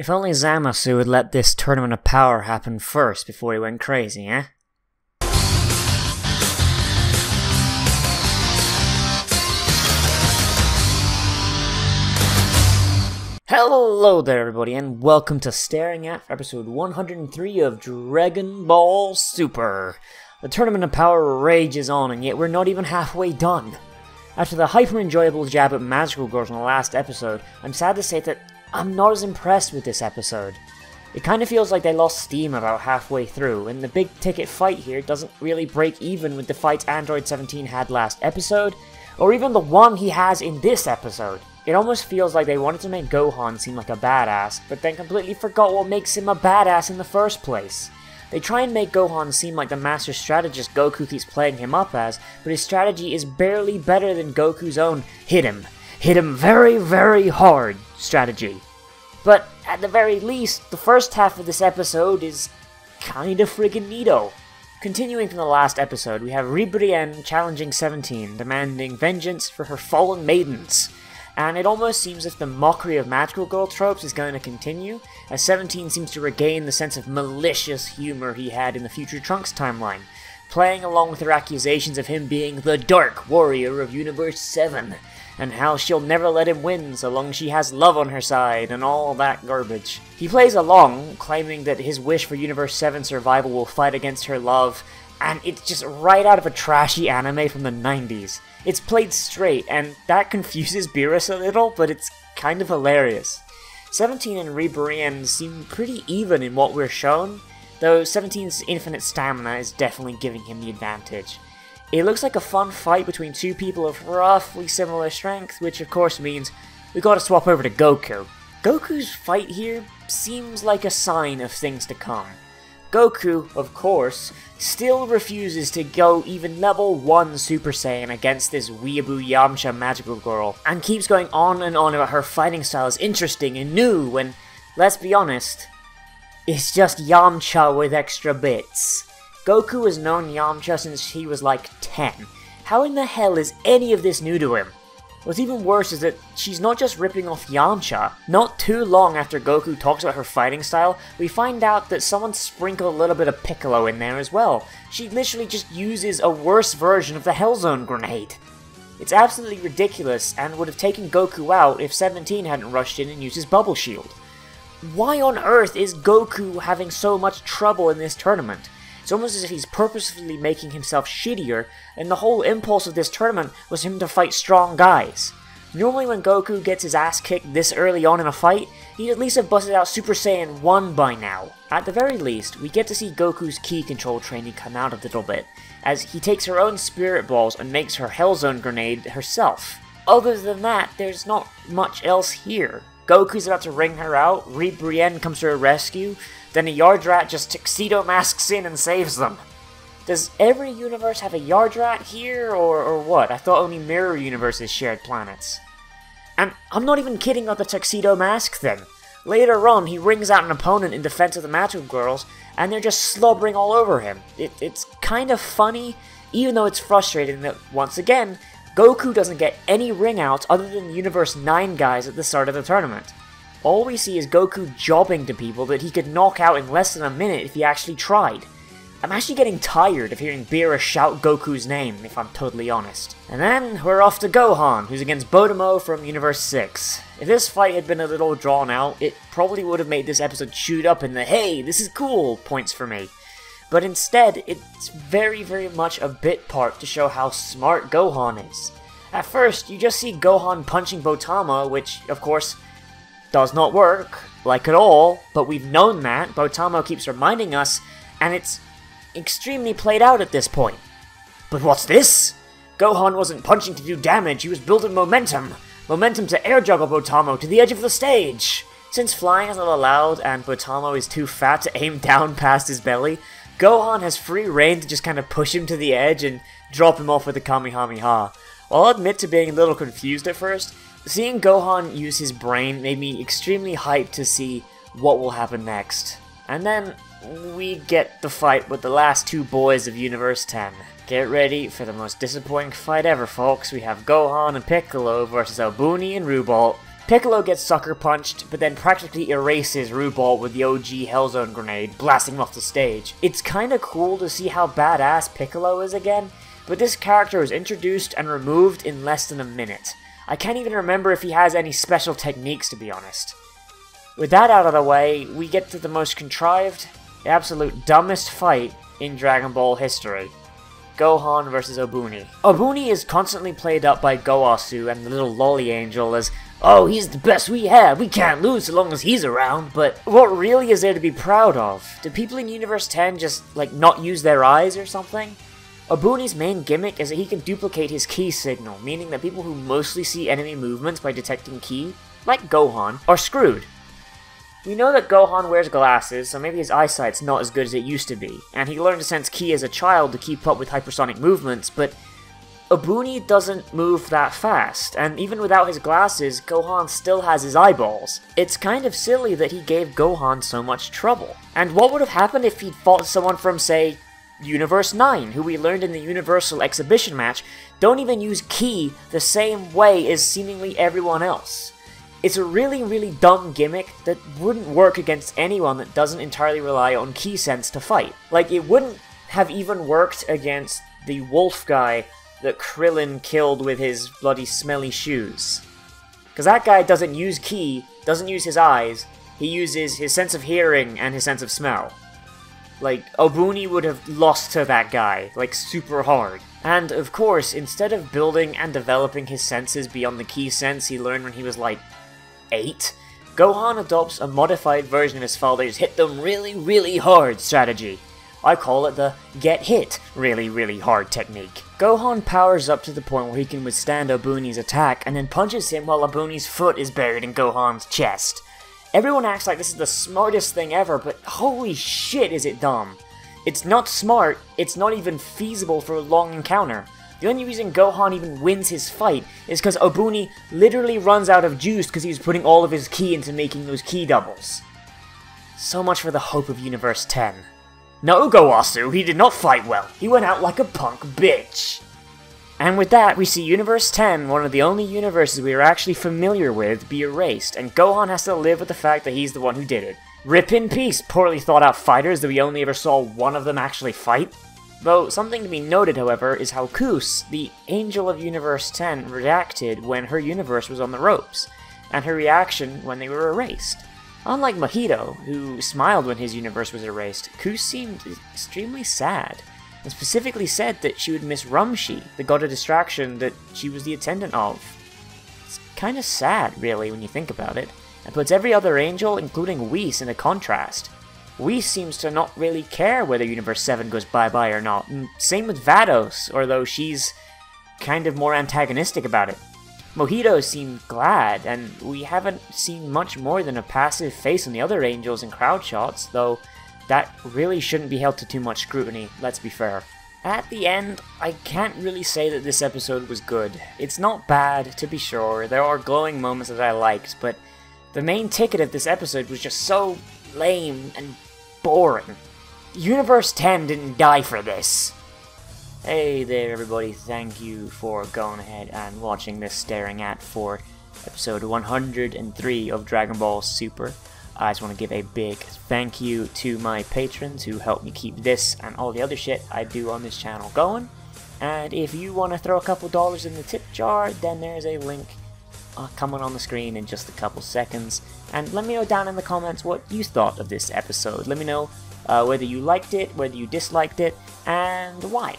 If only Zamasu would let this tournament of power happen first before he went crazy, eh? Hello there everybody, and welcome to Staring At for episode 103 of Dragon Ball Super. The tournament of power rages on, and yet we're not even halfway done. After the hyper-enjoyable jab at Magical Girls in the last episode, I'm sad to say that I'm not as impressed with this episode. It kinda feels like they lost steam about halfway through, and the big ticket fight here doesn't really break even with the fights Android 17 had last episode, or even the one he has in this episode. It almost feels like they wanted to make Gohan seem like a badass, but then completely forgot what makes him a badass in the first place. They try and make Gohan seem like the master strategist Goku keeps playing him up as, but his strategy is barely better than Goku's own hit him very, very hard strategy. But at the very least, the first half of this episode is kinda friggin' neato. Continuing from the last episode, we have Ribrienne challenging 17, demanding vengeance for her fallen maidens. And it almost seems as if the mockery of magical girl tropes is going to continue, as 17 seems to regain the sense of malicious humor he had in the Future Trunks timeline, playing along with her accusations of him being the Dark Warrior of Universe 7, and how she'll never let him win so long as she has love on her side, and all that garbage. He plays along, claiming that his wish for Universe 7 survival will fight against her love, and it's just right out of a trashy anime from the 90s. It's played straight, and that confuses Beerus a little, but it's kind of hilarious. 17 and Ribrienne seem pretty even in what we're shown, though 17's infinite stamina is definitely giving him the advantage. It looks like a fun fight between two people of roughly similar strength, which of course means we gotta swap over to Goku. Goku's fight here seems like a sign of things to come. Goku, of course, still refuses to go even level 1 Super Saiyan against this weeaboo Yamcha magical girl, and keeps going on and on about her fighting style is interesting and new when, let's be honest, it's just Yamcha with extra bits. Goku has known Yamcha since he was like 10. How in the hell is any of this new to him? What's even worse is that she's not just ripping off Yamcha. Not too long after Goku talks about her fighting style, we find out that someone sprinkled a little bit of Piccolo in there as well. She literally just uses a worse version of the Hellzone grenade. It's absolutely ridiculous and would have taken Goku out if 17 hadn't rushed in and used his bubble shield. Why on earth is Goku having so much trouble in this tournament? It's almost as if he's purposefully making himself shittier, and the whole impulse of this tournament was him to fight strong guys. Normally when Goku gets his ass kicked this early on in a fight, he'd at least have busted out Super Saiyan 1 by now. At the very least, we get to see Goku's ki control training come out a little bit, as he takes her own spirit balls and makes her Hellzone grenade herself. Other than that, there's not much else here. Goku's about to ring her out, Ribrienne comes to her rescue, then a Yardrat just tuxedo masks in and saves them. Does every universe have a Yardrat here, or what? I thought only mirror universes shared planets. And I'm not even kidding about the tuxedo mask thing. Later on, he rings out an opponent in defense of the Magical Girls, and they're just slobbering all over him. It's kind of funny, even though it's frustrating that, once again, Goku doesn't get any ring-outs other than Universe 9 guys at the start of the tournament. All we see is Goku jobbing to people that he could knock out in less than a minute if he actually tried. I'm actually getting tired of hearing Beerus shout Goku's name, if I'm totally honest. And then we're off to Gohan, who's against Bodomo from Universe 6. If this fight had been a little drawn out, it probably would have made this episode shoot up in the "hey, this is cool" points for me. But instead, it's very, very much a bit part to show how smart Gohan is. At first, you just see Gohan punching Botama, which, of course, does not work, like at all, but we've known that. Botamo keeps reminding us, and it's extremely played out at this point. But what's this? Gohan wasn't punching to do damage, he was building momentum. Momentum to air juggle Botamo to the edge of the stage. Since flying is not allowed and Botamo is too fat to aim down past his belly, Gohan has free reign to just kind of push him to the edge and drop him off with a Kamehameha. I'll admit to being a little confused at first. Seeing Gohan use his brain made me extremely hyped to see what will happen next. And then we get the fight with the last two boys of Universe 10. Get ready for the most disappointing fight ever, folks. We have Gohan and Piccolo versus Albuni and Rubal. Piccolo gets sucker punched, but then practically erases Rubal with the OG Hellzone grenade, blasting him off the stage. It's kinda cool to see how badass Piccolo is again, but this character was introduced and removed in less than a minute. I can't even remember if he has any special techniques, to be honest. With that out of the way, we get to the most contrived, absolute dumbest fight in Dragon Ball history. Gohan vs. Obuni. Obuni is constantly played up by Goasu and the little lolly angel as, "Oh, he's the best we have, we can't lose so long as he's around," but what really is there to be proud of? Do people in Universe 10 just, like, not use their eyes or something? Obuni's main gimmick is that he can duplicate his ki signal, meaning that people who mostly see enemy movements by detecting ki, like Gohan, are screwed. We know that Gohan wears glasses, so maybe his eyesight's not as good as it used to be, and he learned to sense ki as a child to keep up with hypersonic movements, but Obuni doesn't move that fast, and even without his glasses, Gohan still has his eyeballs. It's kind of silly that he gave Gohan so much trouble. And what would have happened if he'd fought someone from, say, Universe 9, who we learned in the Universal Exhibition match don't even use ki the same way as seemingly everyone else? It's a really, really dumb gimmick that wouldn't work against anyone that doesn't entirely rely on ki sense to fight. Like, it wouldn't have even worked against the wolf guy that Krillin killed with his bloody smelly shoes. Because that guy doesn't use ki, doesn't use his eyes, he uses his sense of hearing and his sense of smell. Like, Obuni would have lost to that guy, like, super hard. And, of course, instead of building and developing his senses beyond the ki sense he learned when he was, like, 8, Gohan adopts a modified version of his father's hit them really, really hard strategy. I call it the get hit really, really hard technique. Gohan powers up to the point where he can withstand Obuni's attack and then punches him while Obuni's foot is buried in Gohan's chest. Everyone acts like this is the smartest thing ever, but holy shit is it dumb. It's not smart, it's not even feasible for a long encounter. The only reason Gohan even wins his fight is because Obuni literally runs out of juice because he's putting all of his ki into making those ki doubles. So much for the hope of Universe 10. No, Goasu, he did not fight well. He went out like a punk bitch. And with that, we see Universe 10, one of the only universes we are actually familiar with, be erased, and Gohan has to live with the fact that he's the one who did it. Rip in peace, poorly thought out fighters that we only ever saw one of them actually fight. Though, something to be noted, however, is how Kus, the Angel of Universe 10, reacted when her universe was on the ropes, and her reaction when they were erased. Unlike Mojito, who smiled when his universe was erased, Kus seemed extremely sad, and specifically said that she would miss Rumshi, the god of distraction that she was the attendant of. It's kinda sad, really, when you think about it, and puts every other angel, including Whis, in a contrast. Whis seems to not really care whether Universe 7 goes bye-bye or not, and same with Vados, although she's kind of more antagonistic about it. Mojito seemed glad, and we haven't seen much more than a passive face on the other angels in crowd shots, though that really shouldn't be held to too much scrutiny, let's be fair. At the end, I can't really say that this episode was good. It's not bad, to be sure, there are glowing moments that I liked, but the main ticket of this episode was just so lame and boring. Universe 10 didn't die for this. Hey there everybody, thank you for going ahead and watching this Staring At for episode 103 of Dragon Ball Super. I just want to give a big thank you to my patrons who help me keep this and all the other shit I do on this channel going. And if you want to throw a couple dollars in the tip jar, then there's a link coming on the screen in just a couple seconds. And let me know down in the comments what you thought of this episode. Let me know whether you liked it, whether you disliked it, and why.